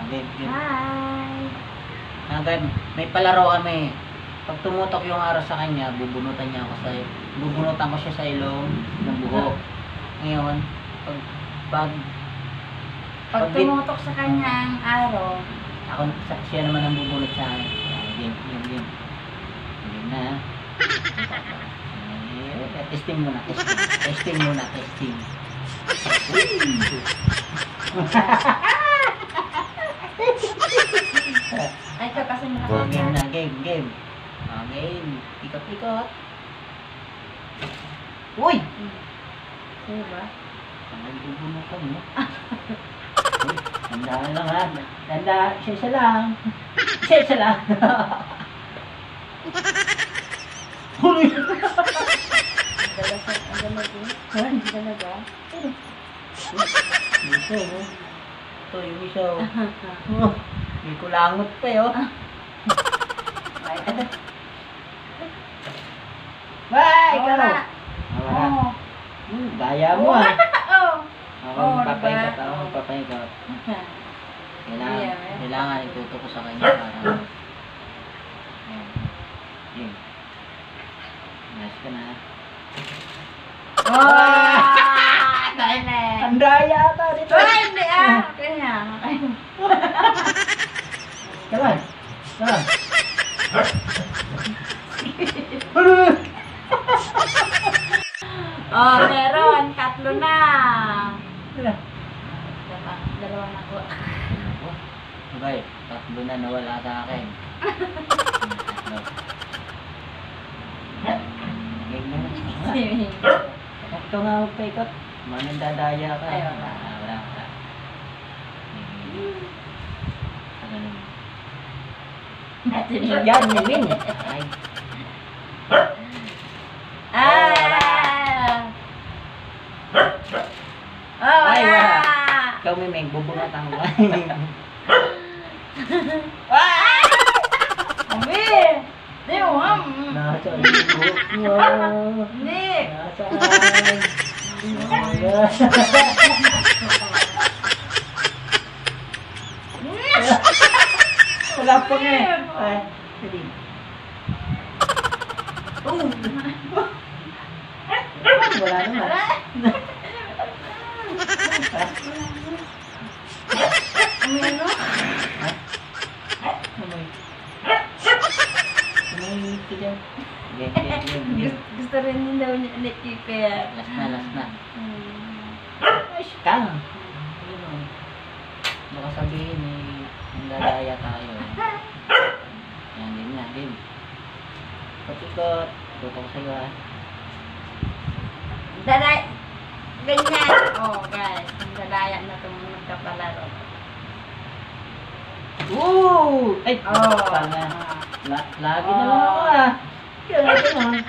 Game. Hi! Agad, may palaro kami. Pag tumutok yung araw sa kanya, bubunutan ko siya sa ilong ng buhok. Ngayon, Pag tumutok sa kanya ang araw, siya naman ang bubunot sa akin. Game. Game na. Testing muna. ay ka kasi Game nakakita. na, game. Game. Ikot. Uy! Sino ba? Ang bubunutan mo. Tandaan lang ha. Tandaan, isa lang. Huli! Ang dalaga. Isa oh. Ito yung isa oh. May kulangot pa oh. Bye! Ikaw! Wala. Wala. Gaya mo ah. Ako Oh, magpapaikot. diba? Kailangan ituto ko sa kanya para Game. Nice ka na. Ang daya ata dito. Hindi kanya. Come on. Meron. 3 na. Dalawa na ko. Okay, 3 na nawala sa akin. Game na. Ito nga magpaikot. Manandadaya ka. Ay, wala. Wala. Yan, Min. Ay. Ay, Wala. wala. Ikaw, Mimeng, bubungatan ko. Ami! Di mo, Nasa buhok mo. Hindi. Nasaan? Wala pa nga eh. Ay, sige. Wala naman. Ami ano? May ito dyan. Game. Gusto rin din daw niya ulit kipet. Last na. Ay, kang. Baka sabihin eh, nandadaya tayo. Yan, game. Ikot. Tutok ko sa'yo ah. Ganyan. Guys. Ang dadaya na itong magkapalaro. Woo! Ay, Oh. tanga. Lagi na lang ako ah. Kaya na.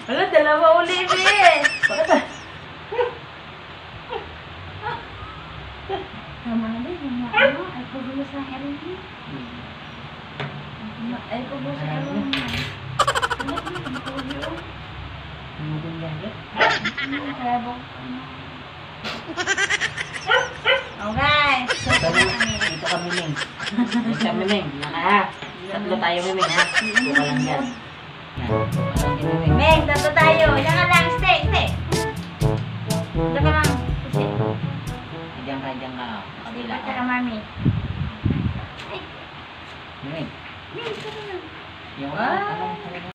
Wala, dalawa uli, eh. Tama na din, ay pagulo sa akin. Ay pagulo sa akin. Tumugin yan eh. Okay. Dito kami, Ming. Tatlo tayo, Ming, ha? Buka lang yan. Yan. Meng, tatlo tayo. Yan ka lang. Stay. Diyan ka lang. Pusit. Diyan ka. Kabila. At saka mami. Ming. Meng, ito na lang. Yung